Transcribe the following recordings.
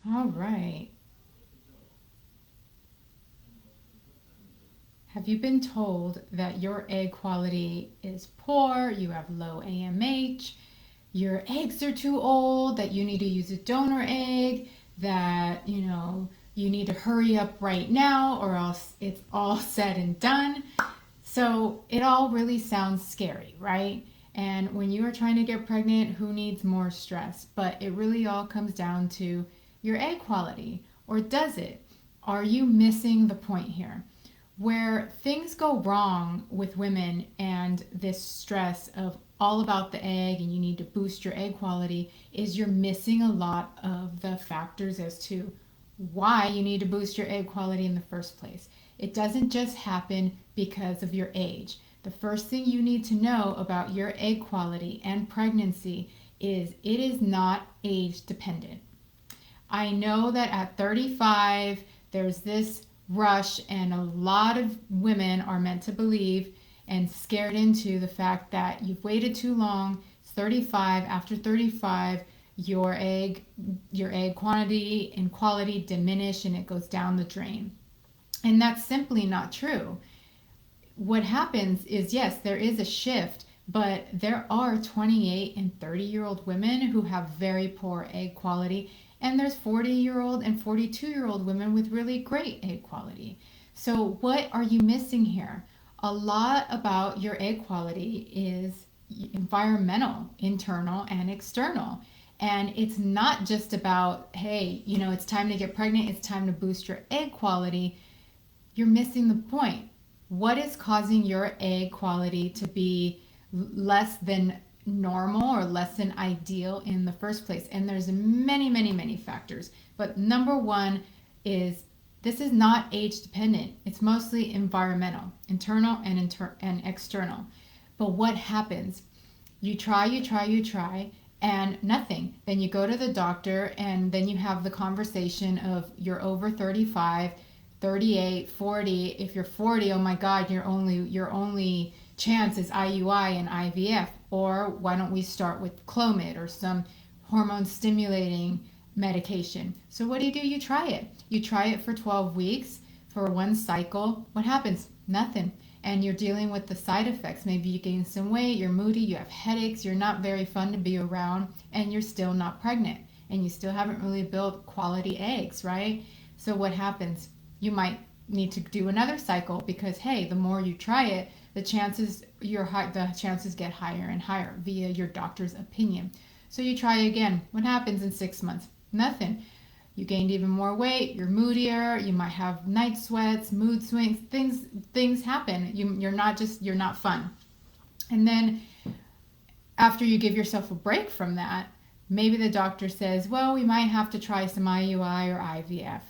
All right. Have you been told that your egg quality is poor, you have low AMH, your eggs are too old, that you need to use a donor egg, that, you need to hurry up right now or else it's all said and done? So it all really sounds scary, right? And when you are trying to get pregnant, who needs more stress? But it really all comes down to your egg quality. Or does it? Are you missing the point here? Where things go wrong with women and this stress of all about the egg and you need to boost your egg quality is you're missing a lot of the factors as to why you need to boost your egg quality in the first place. It doesn't just happen because of your age. The first thing you need to know about your egg quality and pregnancy is it is not age dependent. I know that at 35, there's this rush, and a lot of women are meant to believe and scared into the fact that you've waited too long. It's 35. After 35, your egg quantity and quality diminish and it goes down the drain. And that's simply not true. What happens is, yes, there is a shift, but there are 28 and 30-year-old women who have very poor egg quality, and there's 40-year-old and 42-year-old women with really great egg quality. So, what are you missing here? A lot about your egg quality is environmental, internal, and external. And it's not just about, hey, it's time to get pregnant, it's time to boost your egg quality. You're missing the point. What is causing your egg quality to be less than normal or less than ideal in the first place? And there's many, many, many factors. But number one is this is not age dependent. It's mostly environmental, internal and external. But what happens? You try, and nothing. Then you go to the doctor, and then you have the conversation of you're over 35, 38, 40. If you're 40, oh my God, your only chance is IUI and IVF. Or why don't we start with Clomid or some hormone stimulating medication? So what do? You try it. You try it for 12 weeks for one cycle. What happens? Nothing. And you're dealing with the side effects. Maybe you gain some weight, you're moody, you have headaches, you're not very fun to be around, and you're still not pregnant. And you still haven't really built quality eggs, right? So what happens? You might need to do another cycle because, hey, the more you try it, the chances get higher and higher via your doctor's opinion. So you try again. What happens in 6 months? Nothing. You gained even more weight, you're moodier, you might have night sweats, mood swings, things happen. You're not fun. And then after you give yourself a break from that, maybe the doctor says, well, we might have to try some IUI or IVF.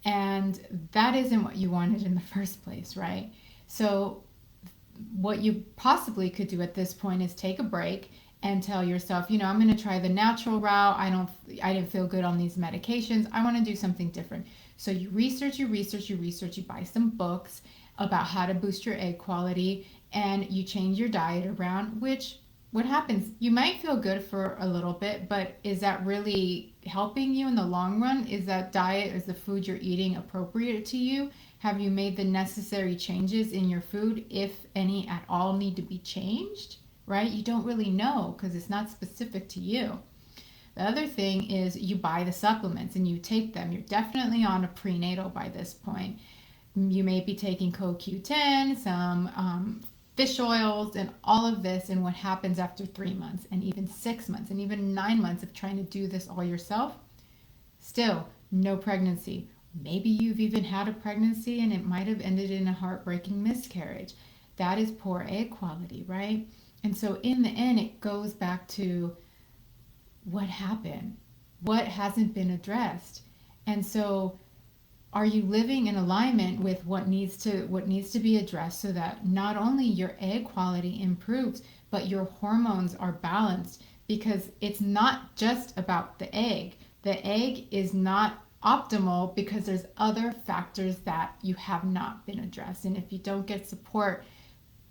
And that isn't what you wanted in the first place, right? So what you possibly could do at this point is take a break and tell yourself, I'm going to try the natural route. I didn't feel good on these medications. I want to do something different. So you research, you buy some books about how to boost your egg quality, and you change your diet around, which what happens? You might feel good for a little bit, but is that really helping you in the long run? Is that diet, is the food you're eating appropriate to you? Have you made the necessary changes in your food, if any at all need to be changed? Right? You don't really know because it's not specific to you. The other thing is you buy the supplements and you take them. You're definitely on a prenatal by this point. You may be taking CoQ10, some fish oils, and all of this. And what happens after 3 months and even 6 months and even 9 months of trying to do this all yourself? Still, no pregnancy. Maybe you've even had a pregnancy and it might have ended in a heartbreaking miscarriage. That is poor egg quality, right? And so in the end, it goes back to what happened, what hasn't been addressed. And so are you living in alignment with what needs to be addressed so that not only your egg quality improves, but your hormones are balanced? Because it's not just about the egg. The egg is not optimal because there's other factors that you have not been addressed. And if you don't get support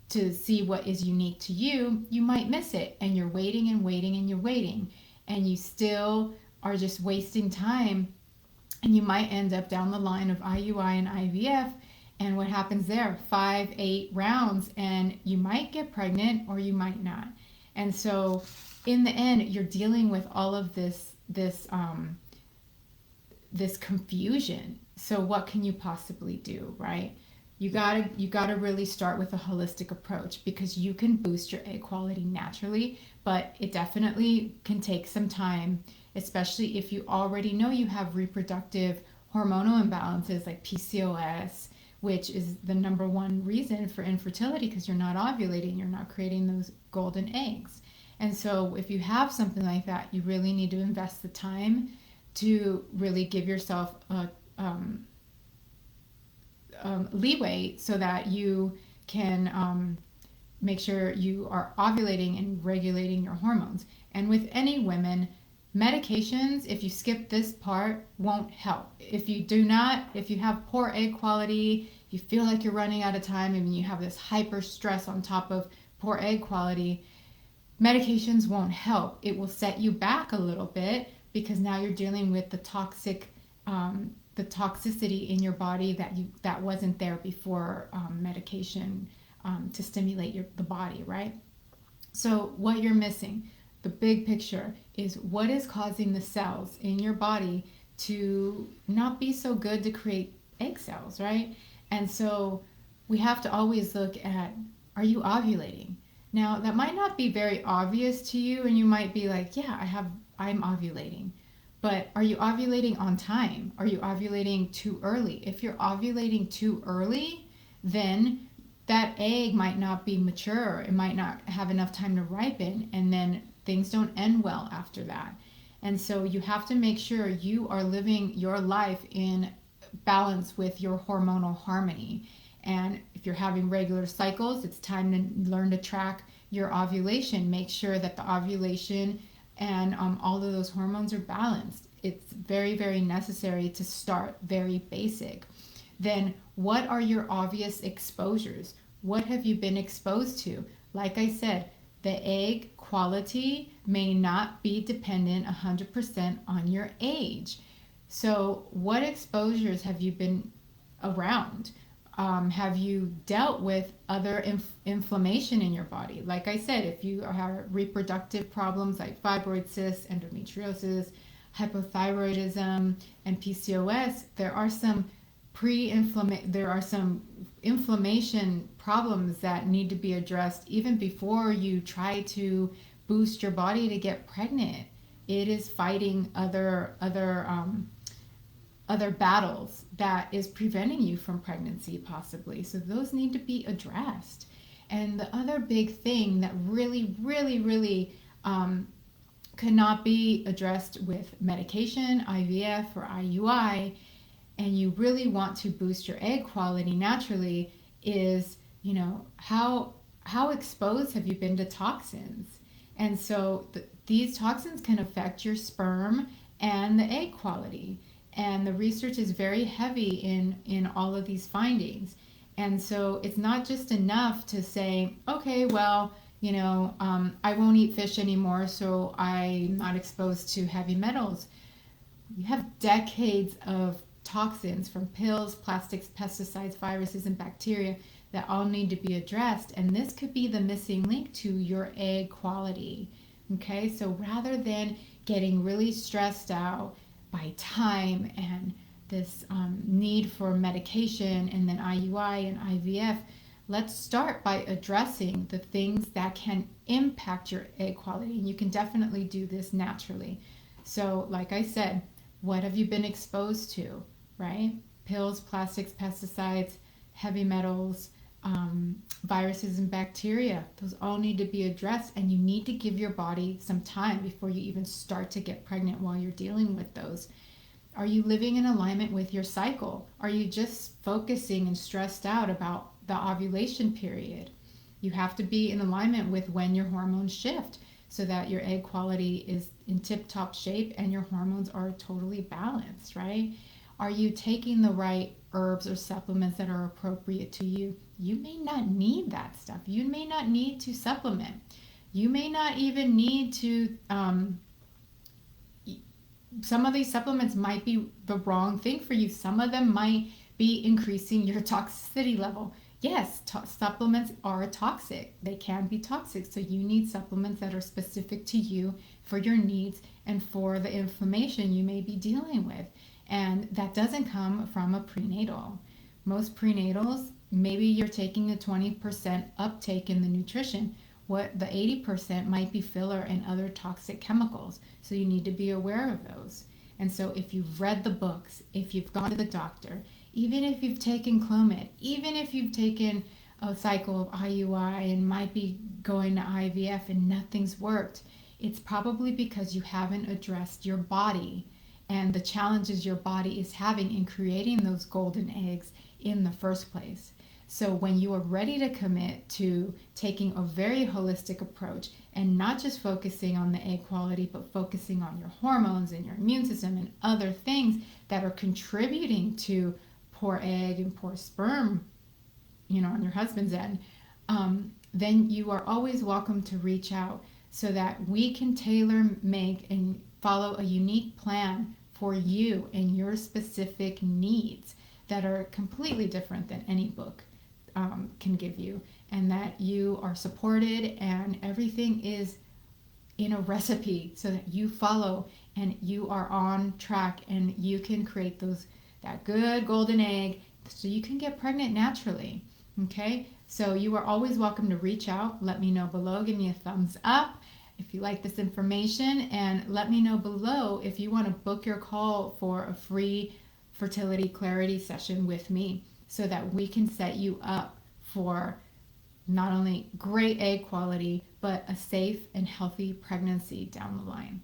to see what is unique to you, you might miss it. And you're waiting and waiting and you're waiting. And you still are just wasting time And you might end up down the line of IUI and IVF. And what happens there? 5, 8 rounds, and you might get pregnant or you might not. And so, in the end, you're dealing with all of this confusion. So, what can you possibly do, right? You gotta really start with a holistic approach, because you can boost your egg quality naturally, but it definitely can take some time, especially if you already know you have reproductive hormonal imbalances like PCOS, which is the number one reason for infertility, because you're not ovulating, you're not creating those golden eggs. And so, if you have something like that, you really need to invest the time to really give yourself a leeway so that you can make sure you are ovulating and regulating your hormones. And with any women, medications, if you skip this part, won't help. If you have poor egg quality, you feel like you're running out of time, and you have this hyper stress on top of poor egg quality, medications won't help. It will set you back a little bit, because now you're dealing with the toxicity in your body that wasn't there before medication to stimulate the body, right? So what you're missing, the big picture, is what is causing the cells in your body to not be so good to create egg cells, right? And so we have to always look at, are you ovulating? Now, that might not be very obvious to you, and you might be like, yeah, I'm ovulating. But are you ovulating on time? Are you ovulating too early? If you're ovulating too early, then that egg might not be mature. It might not have enough time to ripen, and then things don't end well after that. And so you have to make sure you are living your life in balance with your hormonal harmony. And if you're having regular cycles, it's time to learn to track your ovulation. Make sure that the ovulation and all of those hormones are balanced. It's very, very necessary to start very basic. Then, what are your obvious exposures? What have you been exposed to? Like I said, the egg quality may not be dependent 100% on your age. So, what exposures have you been around? Have you dealt with other inflammation in your body? Like I said, if you have reproductive problems like fibroid cysts, endometriosis, hypothyroidism, and PCOS, there are some inflammation problems that need to be addressed even before you try to boost your body to get pregnant. It is fighting other battles that is preventing you from pregnancy, possibly. So those need to be addressed. And the other big thing that really, really, really cannot be addressed with medication, IVF, or IUI, and you really want to boost your egg quality naturally, is, how exposed have you been to toxins? And so these toxins can affect your sperm and the egg quality. And the research is very heavy in all of these findings. And so it's not just enough to say, okay, well, I won't eat fish anymore, so I'm not exposed to heavy metals. You have decades of toxins from pills, plastics, pesticides, viruses, and bacteria that all need to be addressed. And this could be the missing link to your egg quality. Okay, so rather than getting really stressed out by time and this need for medication and then IUI and IVF, let's start by addressing the things that can impact your egg quality. And you can definitely do this naturally. So, like I said, what have you been exposed to, right? Pills, plastics, pesticides, heavy metals, viruses, and bacteria. Those all need to be addressed, and you need to give your body some time before you even start to get pregnant while you're dealing with those. Are you living in alignment with your cycle? Are you just focusing and stressed out about the ovulation period? You have to be in alignment with when your hormones shift so that your egg quality is in tip-top shape and your hormones are totally balanced, right? Are you taking the right herbs or supplements that are appropriate to you? You may not need that stuff. You may not need to supplement. You may not even need to some of these supplements might be the wrong thing for you. Some of them might be increasing your toxicity level. Yes, supplements are toxic. They can be toxic. So you need supplements that are specific to you for your needs and for the inflammation you may be dealing with. And that doesn't come from a prenatal. Most prenatals, maybe you're taking a 20% uptake in the nutrition. What the 80% might be filler and other toxic chemicals. So you need to be aware of those. And so if you've read the books, if you've gone to the doctor, even if you've taken Clomid, even if you've taken a cycle of IUI and might be going to IVF and nothing's worked, it's probably because you haven't addressed your body and the challenges your body is having in creating those golden eggs in the first place. So when you are ready to commit to taking a very holistic approach and not just focusing on the egg quality, but focusing on your hormones and your immune system and other things that are contributing to poor egg and poor sperm, on your husband's end, then you are always welcome to reach out so that we can tailor make and follow a unique plan for you and your specific needs that are completely different than any book can give you, and that you are supported and everything is in a recipe so that you follow and you are on track and you can create that good golden egg so you can get pregnant naturally. Okay, so you are always welcome to reach out. Let me know below. Give me a thumbs up if you like this information, and let me know below if you want to book your call for a free fertility clarity session with me so that we can set you up for not only great egg quality but a safe and healthy pregnancy down the line.